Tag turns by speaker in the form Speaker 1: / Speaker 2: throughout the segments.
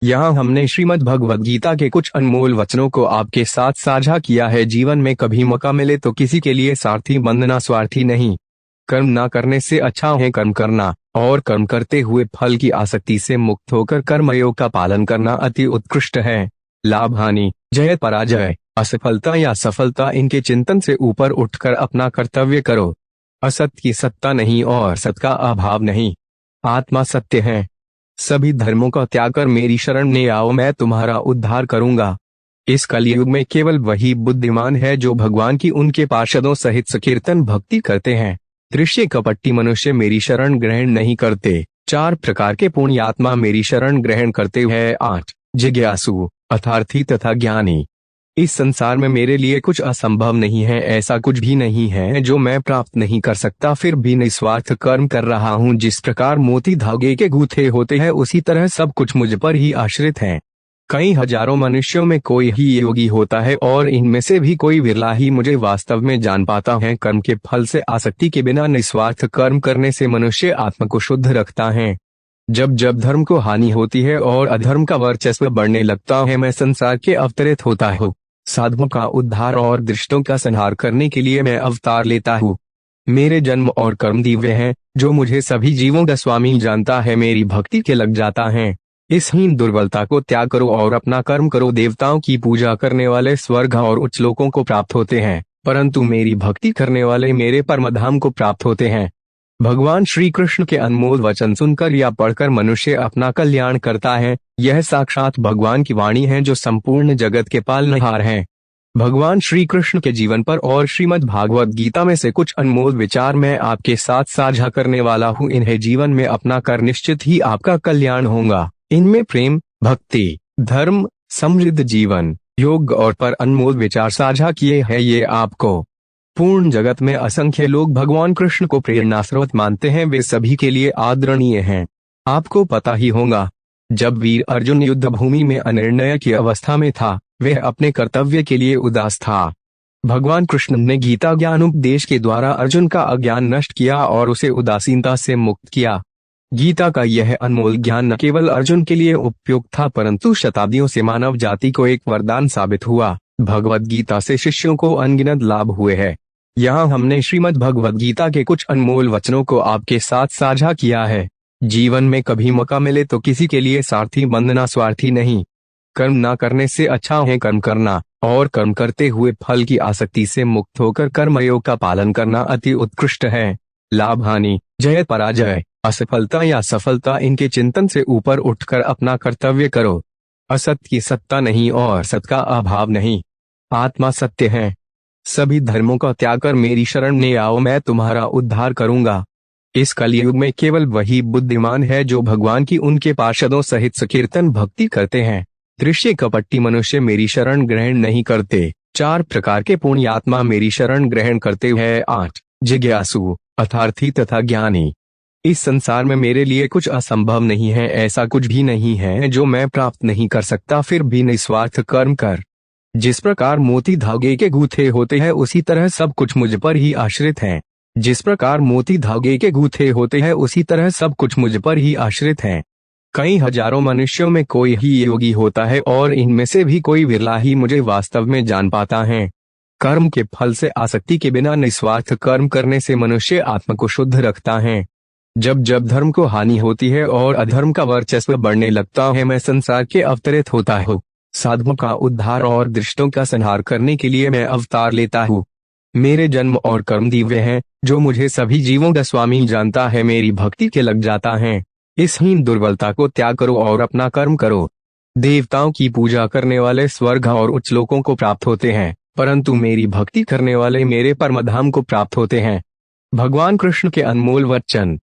Speaker 1: यहाँ हमने श्रीमद् भगवद गीता के कुछ अनमोल वचनों को आपके साथ साझा किया है। जीवन में कभी मौका मिले तो किसी के लिए सारथी बनना स्वार्थी नहीं। कर्म ना करने से अच्छा है कर्म करना, और कर्म करते हुए फल की आसक्ति से मुक्त होकर कर्मयोग का पालन करना अति उत्कृष्ट है। लाभ हानि, जय पराजय, असफलता या सफलता, इनके चिंतन से ऊपर उठकर अपना कर्तव्य करो। असत की सत्ता नहीं और सत का अभाव नहीं। आत्मा सत्य है। सभी धर्मों का त्याग कर मेरी शरण में आओ, मैं तुम्हारा उद्धार करूंगा। इस कलयुग में केवल वही बुद्धिमान है जो भगवान की उनके पार्षदों सहित सकीर्तन भक्ति करते हैं। दृश्य कपटी मनुष्य मेरी शरण ग्रहण नहीं करते। 4 प्रकार के पुण्यात्मा मेरी शरण ग्रहण करते हैं। 8 जिज्ञासु, अर्थार्थी तथा ज्ञानी। इस संसार में मेरे लिए कुछ असंभव नहीं है। ऐसा कुछ भी नहीं है जो मैं प्राप्त नहीं कर सकता, फिर भी निस्वार्थ कर्म कर रहा हूँ। जिस प्रकार मोती धागे के गूथे होते हैं उसी तरह सब कुछ मुझ पर ही आश्रित है। कई हजारों मनुष्यों में कोई ही योगी होता है और इनमें से भी कोई विरला ही मुझे वास्तव में जान पाता है। कर्म के फल से आसक्ति के बिना निस्वार्थ कर्म करने से मनुष्य आत्मा को शुद्ध रखता है। जब जब धर्म को हानि होती है और अधर्म का वर्चस्व बढ़ने लगता है, मैं संसार के अवतरित होता हूँ। साधुओं का उद्धार और दुष्टों का संहार करने के लिए मैं अवतार लेता हूँ। मेरे जन्म और कर्म दिव्य हैं। जो मुझे सभी जीवों का स्वामी जानता है मेरी भक्ति के लग जाता है। इस हीन दुर्बलता को त्याग करो और अपना कर्म करो। देवताओं की पूजा करने वाले स्वर्ग और उच्च लोकों को प्राप्त होते हैं, परंतु मेरी भक्ति करने वाले मेरे परमधाम को प्राप्त होते हैं। भगवान श्री कृष्ण के अनमोल वचन सुनकर या पढ़कर मनुष्य अपना कल्याण करता है। यह साक्षात भगवान की वाणी है जो संपूर्ण जगत के पालनहार है। भगवान श्री कृष्ण के जीवन पर और श्रीमद् भागवत गीता में से कुछ अनमोल विचार मैं आपके साथ साझा करने वाला हूँ। इन्हें जीवन में अपना कर निश्चित ही आपका कल्याण होगा। इनमें प्रेम, भक्ति, धर्म, समृद्ध जीवन, योग और पर अनमोल विचार साझा किए हैं। ये आपको पूर्ण जगत में असंख्य लोग भगवान कृष्ण को प्रेरणा स्रोत मानते हैं, वे सभी के लिए आदरणीय हैं। आपको पता ही होगा, जब वीर अर्जुन युद्ध भूमि में अनिर्णय की अवस्था में था, वह अपने कर्तव्य के लिए उदास था। भगवान कृष्ण ने गीता ज्ञान उपदेश के द्वारा अर्जुन का अज्ञान नष्ट किया और उसे उदासीनता से मुक्त किया। गीता का यह अनमोल ज्ञान न केवल अर्जुन के लिए उपयुक्त था, परंतु शताब्दियों से मानव जाति को एक वरदान साबित हुआ। भगवद गीता से शिष्यों को अनगिनत लाभ हुए हैं। यहाँ हमने श्रीमद् भगवद गीता के कुछ अनमोल वचनों को आपके साथ साझा किया है। जीवन में कभी मौका मिले तो किसी के लिए सारथी बनना स्वार्थी नहीं। कर्म ना करने से अच्छा है कर्म करना, और कर्म करते हुए फल की आसक्ति से मुक्त होकर कर्मयोग का पालन करना अति उत्कृष्ट है। लाभ हानि, जय पराजय, असफलता या सफलता, इनके चिंतन से ऊपर उठकर अपना कर्तव्य करो। असत की सत्ता नहीं और सत का अभाव नहीं। आत्मा सत्य है। सभी धर्मों का त्याग कर मेरी शरण में आओ, मैं तुम्हारा उद्धार करूंगा। इस कलयुग में केवल वही बुद्धिमान है जो भगवान की उनके पार्षदों सहित सकीर्तन भक्ति करते हैं। दृश्य कपटी मनुष्य मेरी शरण ग्रहण नहीं करते। 4 प्रकार के पुण्यात्मा मेरी शरण ग्रहण करते हैं। 8 जिज्ञासु, अर्थार्थी तथा ज्ञानी। इस संसार में मेरे लिए कुछ असंभव नहीं है। ऐसा कुछ भी नहीं है जो मैं प्राप्त नहीं कर सकता, फिर भी निस्वार्थ कर्म कर। जिस प्रकार मोती धागे के गूथे होते हैं उसी तरह सब कुछ मुझ पर ही आश्रित है। जिस प्रकार मोती धागे के गूथे होते हैं उसी तरह सब कुछ मुझ पर ही आश्रित है। कई हजारों मनुष्यों में कोई ही योगी होता है और इनमें से भी कोई विरला ही मुझे वास्तव में जान पाता है। कर्म के फल से आसक्ति के बिना निस्वार्थ कर्म करने से मनुष्य आत्मा को शुद्ध रखता है। जब जब धर्म को हानि होती है और अधर्म का वर्चस्व बढ़ने लगता है, मैं संसार के अवतरित होता हूँ। साधुओं का उद्धार और दुष्टों का संहार करने के लिए मैं अवतार लेता हूँ। मेरे जन्म और कर्म दिव्य हैं। जो मुझे सभी जीवों का स्वामी जानता है मेरी भक्ति के लग जाता है। इस हीन दुर्बलता को त्याग करो और अपना कर्म करो। देवताओं की पूजा करने वाले स्वर्ग और उच्च लोकों को प्राप्त होते हैं, परंतु मेरी भक्ति करने वाले मेरे परमधाम को प्राप्त होते हैं। भगवान कृष्ण के अनमोल वचन।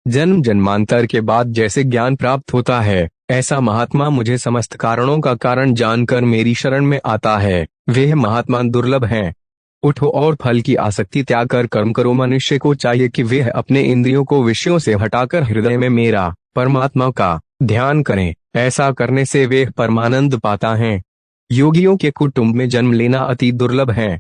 Speaker 1: जन्म जन्मांतर के बाद जैसे ज्ञान प्राप्त होता है, ऐसा महात्मा मुझे समस्त कारणों का कारण जानकर मेरी शरण में आता है। वे महात्मा दुर्लभ हैं। उठो और फल की आसक्ति त्याग कर कर्म करो। मनुष्य को चाहिए कि वे अपने इंद्रियों को विषयों से हटाकर हृदय में मेरा परमात्मा का ध्यान करें। ऐसा करने से वे परमानंद पाता है। योगियों के कुटुंब में जन्म लेना अति दुर्लभ है।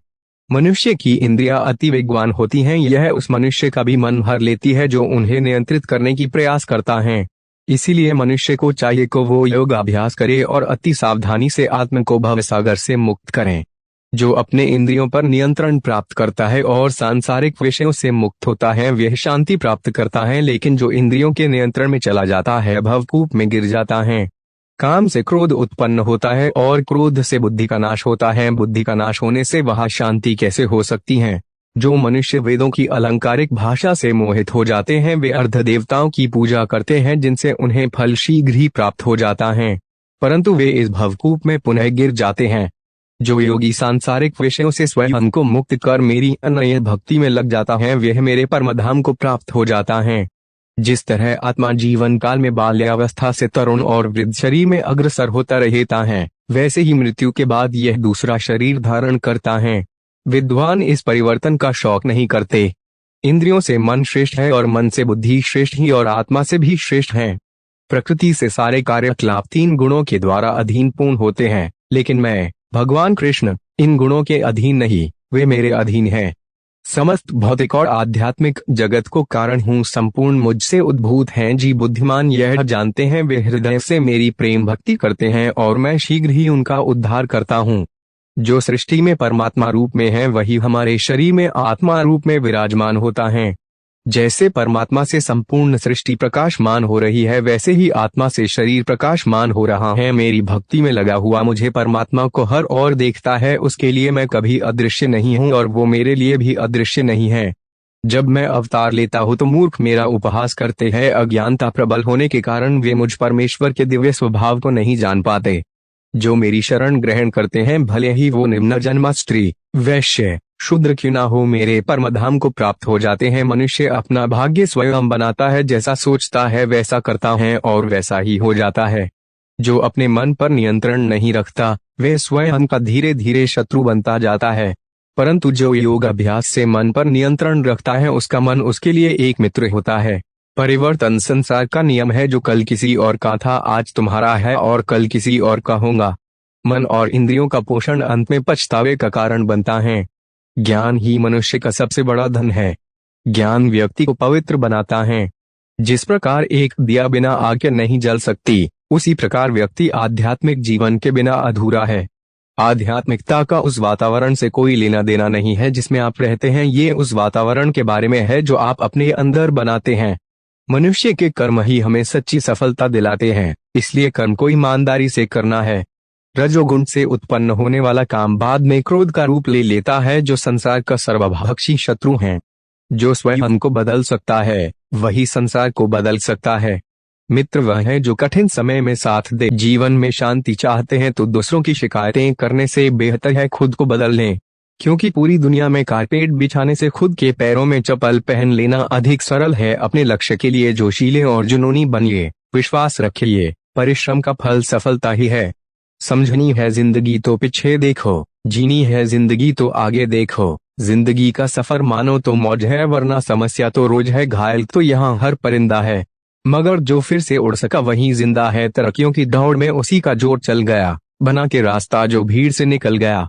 Speaker 1: मनुष्य की इंद्रियां अति विद्वान होती हैं। यह उस मनुष्य का भी मन हर लेती है जो उन्हें नियंत्रित करने की प्रयास करता है। इसीलिए मनुष्य को चाहिए कि वो योग अभ्यास करे और अति सावधानी से आत्मा को भवसागर से मुक्त करें। जो अपने इंद्रियों पर नियंत्रण प्राप्त करता है और सांसारिक विषयों से मुक्त होता है वह शांति प्राप्त करता है, लेकिन जो इंद्रियों के नियंत्रण में चला जाता है भवकूप में गिर जाता है। काम से क्रोध उत्पन्न होता है और क्रोध से बुद्धि का नाश होता है। बुद्धि का नाश होने से वहां शांति कैसे हो सकती है। जो मनुष्य वेदों की अलंकारिक भाषा से मोहित हो जाते हैं वे अर्ध देवताओं की पूजा करते हैं जिनसे उन्हें फल शीघ्र ही प्राप्त हो जाता है, परंतु वे इस भवकूप में पुनः गिर जाते हैं। जो योगी सांसारिक विषयों से स्वयं को मुक्त कर मेरी अनन्य भक्ति में लग जाता है वह मेरे परमधाम को प्राप्त हो जाता है। जिस तरह आत्मा जीवन काल में बाल्यावस्था से तरुण और वृद्ध शरीर में अग्रसर होता रहता है, वैसे ही मृत्यु के बाद यह दूसरा शरीर धारण करता है। विद्वान इस परिवर्तन का शौक नहीं करते। इंद्रियों से मन श्रेष्ठ है और मन से बुद्धि श्रेष्ठ ही और आत्मा से भी श्रेष्ठ है। प्रकृति से सारे कार्यकलाप 3 गुणों के द्वारा अधीन पूर्ण होते हैं, लेकिन मैं भगवान कृष्ण इन गुणों के अधीन नहीं, वे मेरे अधीन हैं। समस्त भौतिक और आध्यात्मिक जगत को कारण हूँ, संपूर्ण मुझसे उद्भूत हैं। जी बुद्धिमान यह जानते हैं, वे हृदय से मेरी प्रेम भक्ति करते हैं और मैं शीघ्र ही उनका उद्धार करता हूँ। जो सृष्टि में परमात्मा रूप में है वही हमारे शरीर में आत्मा रूप में विराजमान होता है। जैसे परमात्मा से संपूर्ण सृष्टि प्रकाशमान हो रही है वैसे ही आत्मा से शरीर प्रकाशमान हो रहा है। मेरी भक्ति में लगा हुआ मुझे परमात्मा को हर ओर देखता है, उसके लिए मैं कभी अदृश्य नहीं हूँ और वो मेरे लिए भी अदृश्य नहीं है। जब मैं अवतार लेता हूँ तो मूर्ख मेरा उपहास करते हैं। अज्ञानता प्रबल होने के कारण वे मुझ परमेश्वर के दिव्य स्वभाव को नहीं जान पाते। जो मेरी शरण ग्रहण करते हैं भले ही वो निम्न जन्मा स्त्री वैश्य शूद्र क्यों ना हो मेरे परमधाम को प्राप्त हो जाते हैं। मनुष्य अपना भाग्य स्वयं बनाता है, जैसा सोचता है वैसा करता है और वैसा ही हो जाता है। जो अपने मन पर नियंत्रण नहीं रखता वह स्वयं का धीरे धीरे शत्रु बनता जाता है, परंतु जो योग अभ्यास से मन पर नियंत्रण रखता है उसका मन उसके लिए एक मित्र होता है। परिवर्तन संसार का नियम है, जो कल किसी और का था आज तुम्हारा है और कल किसी और का होगा। मन और इंद्रियों का पोषण अंत में पछतावे का कारण बनता है। ज्ञान ही मनुष्य का सबसे बड़ा धन है। ज्ञान व्यक्ति को पवित्र बनाता है। जिस प्रकार एक दिया बिना आग के नहीं जल सकती, उसी प्रकार व्यक्ति आध्यात्मिक जीवन के बिना अधूरा है। आध्यात्मिकता का उस वातावरण से कोई लेना देना नहीं है जिसमें आप रहते हैं, ये उस वातावरण के बारे में है जो आप अपने अंदर बनाते हैं। मनुष्य के कर्म ही हमें सच्ची सफलता दिलाते हैं, इसलिए कर्म को ईमानदारी से करना है। रजोगुण से उत्पन्न होने वाला काम बाद में क्रोध का रूप ले लेता है, जो संसार का सर्वभक्षी शत्रु है। जो स्वयं को बदल सकता है वही संसार को बदल सकता है। मित्र वह है जो कठिन समय में साथ दे। जीवन में शांति चाहते हैं तो दूसरों की शिकायतें करने से बेहतर है खुद को बदल लें, क्योंकि पूरी दुनिया में कारपेट बिछाने से खुद के पैरों में चप्पल पहन लेना अधिक सरल है। अपने लक्ष्य के लिए जोशीले और जुनूनी बनिए, विश्वास रखिए, परिश्रम का फल सफलता ही है। समझनी है जिंदगी तो पीछे देखो, जीनी है जिंदगी तो आगे देखो। जिंदगी का सफर मानो तो मौज है, वरना समस्या तो रोज है। घायल तो यहाँ हर परिंदा है, मगर जो फिर से उड़ सका वही जिंदा है। तरक्कियों की दौड़ में उसी का जोर चल गया, बना के रास्ता जो भीड़ से निकल गया।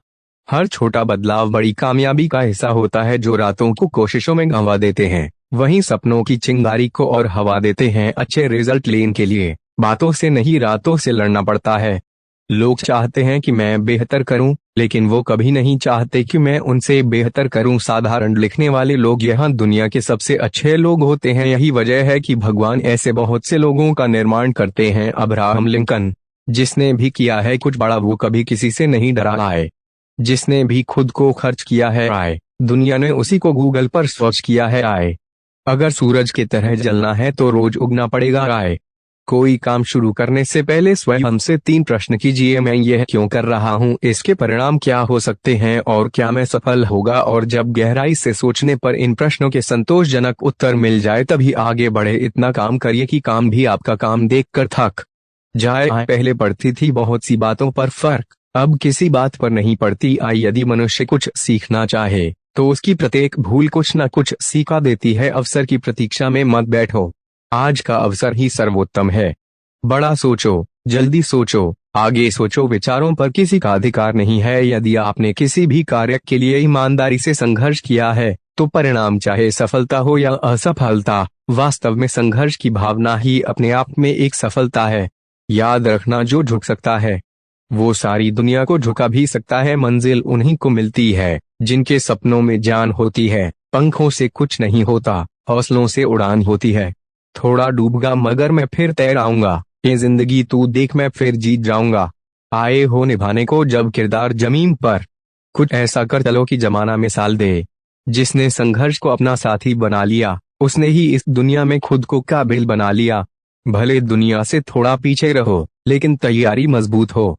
Speaker 1: हर छोटा बदलाव बड़ी कामयाबी का हिस्सा होता है। जो रातों को कोशिशों में गंवा देते हैं वहीं सपनों की चिंगारी को और हवा देते हैं। अच्छे रिजल्ट लेने के लिए बातों से नहीं रातों से लड़ना पड़ता है। लोग चाहते हैं कि मैं बेहतर करूं, लेकिन वो कभी नहीं चाहते कि मैं उनसे बेहतर करूं। साधारण लिखने वाले लोग यहाँ दुनिया के सबसे अच्छे लोग होते हैं। यही वजह है कि भगवान ऐसे बहुत से लोगों का निर्माण करते हैं। अब्राहम लिंकन, जिसने भी किया है कुछ बड़ा, वो कभी किसी से नहीं डरा है। जिसने भी खुद को खर्च किया है आए, दुनिया ने उसी को गूगल पर सर्च किया है आए। अगर सूरज की तरह जलना है तो रोज उगना पड़ेगा आए। कोई काम शुरू करने से पहले स्वयं से 3 प्रश्न कीजिए, मैं यह क्यों कर रहा हूँ, इसके परिणाम क्या हो सकते हैं और क्या मैं सफल होगा। और जब गहराई से सोचने पर इन प्रश्नों के संतोषजनक उत्तर मिल जाए तभी आगे बढ़े। इतना काम करिए कि काम भी आपका काम देखकर थक जाए। पहले पड़ती थी बहुत सी बातों पर फर्क, अब किसी बात पर नहीं पड़ती। यदि मनुष्य कुछ सीखना चाहे तो उसकी प्रत्येक भूल कुछ न कुछ सीखा देती है। अवसर की प्रतीक्षा में मत बैठो, आज का अवसर ही सर्वोत्तम है। बड़ा सोचो, जल्दी सोचो, आगे सोचो। विचारों पर किसी का अधिकार नहीं है। यदि आपने किसी भी कार्य के लिए ईमानदारी से संघर्ष किया है तो परिणाम चाहे सफलता हो या असफलता, वास्तव में संघर्ष की भावना ही अपने आप में एक सफलता है। याद रखना, जो झुक सकता है वो सारी दुनिया को झुका भी सकता है। मंजिल उन्हीं को मिलती है जिनके सपनों में जान होती है। पंखों से कुछ नहीं होता, हौसलों से उड़ान होती है। थोड़ा डूबगा मगर मैं फिर तैर आऊंगा, ये जिंदगी तू देख मैं फिर जीत जाऊंगा। आए हो निभाने को जब किरदार जमीन पर, कुछ ऐसा कर चलो कि जमाना मिसाल दे। जिसने संघर्ष को अपना साथी बना लिया, उसने ही इस दुनिया में खुद को काबिल बना लिया। भले दुनिया से थोड़ा पीछे रहो, लेकिन तैयारी मजबूत हो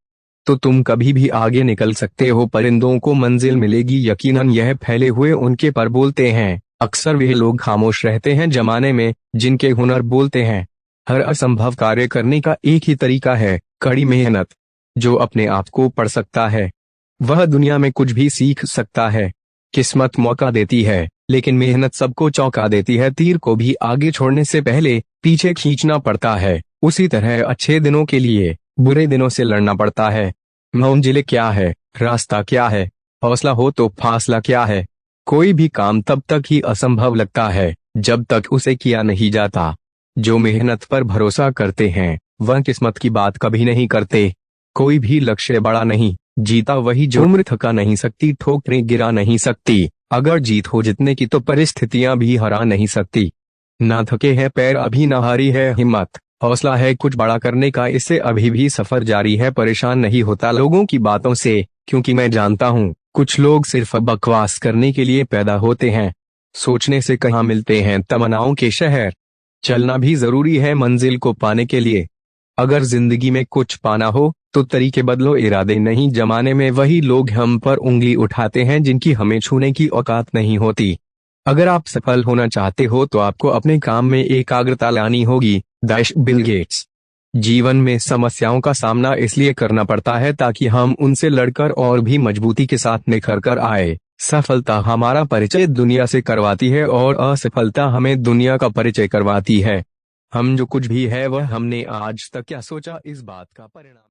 Speaker 1: तो तुम कभी भी आगे निकल सकते हो। परिंदों को मंजिल मिलेगी यकीनन, यह फैले हुए उनके पर बोलते हैं। अक्सर वे लोग खामोश रहते हैं जमाने में जिनके हुनर बोलते हैं। हर असंभव कार्य करने का एक ही तरीका है, कड़ी मेहनत। जो अपने आप को पढ़ सकता है वह दुनिया में कुछ भी सीख सकता है। किस्मत मौका देती है, लेकिन मेहनत सबको चौंका देती है। तीर को भी आगे छोड़ने से पहले पीछे खींचना पड़ता है। उसी तरह अच्छे दिनों के लिए बुरे दिनों से लड़ना पड़ता है। मंजिल क्या है, रास्ता क्या है, हौसला हो तो फासला क्या है। कोई भी काम तब तक ही असंभव लगता है जब तक उसे किया नहीं जाता। जो मेहनत पर भरोसा करते हैं वह किस्मत की बात कभी नहीं करते। कोई भी लक्ष्य बड़ा नहीं, जीता वही जो उम्र थका नहीं सकती, ठोकरें गिरा नहीं सकती। अगर जीत हो जितने की तो परिस्थितियां भी हरा नहीं सकती। ना थके हैं पैर अभी, ना हारी है हिम्मत। हौसला है कुछ बड़ा करने का, इससे अभी भी सफर जारी है। परेशान नहीं होता लोगों की बातों से, क्योंकि मैं जानता हूँ कुछ लोग सिर्फ बकवास करने के लिए पैदा होते हैं। सोचने से कहाँ मिलते हैं तमन्नाओं के शहर। चलना भी जरूरी है मंजिल को पाने के लिए। अगर जिंदगी में कुछ पाना हो तो तरीके बदलो, इरादे नहीं। जमाने में वही लोग हम पर उंगली उठाते हैं जिनकी हमें छूने की औकात नहीं होती। अगर आप सफल होना चाहते हो तो आपको अपने काम में एकाग्रता लानी होगी। Bill Gates. जीवन में समस्याओं का सामना इसलिए करना पड़ता है ताकि हम उनसे लड़कर और भी मजबूती के साथ निखर कर आए। सफलता हमारा परिचय दुनिया से करवाती है और असफलता हमें दुनिया का परिचय करवाती है। हम जो कुछ भी है वह हमने आज तक क्या सोचा, इस बात का परिणाम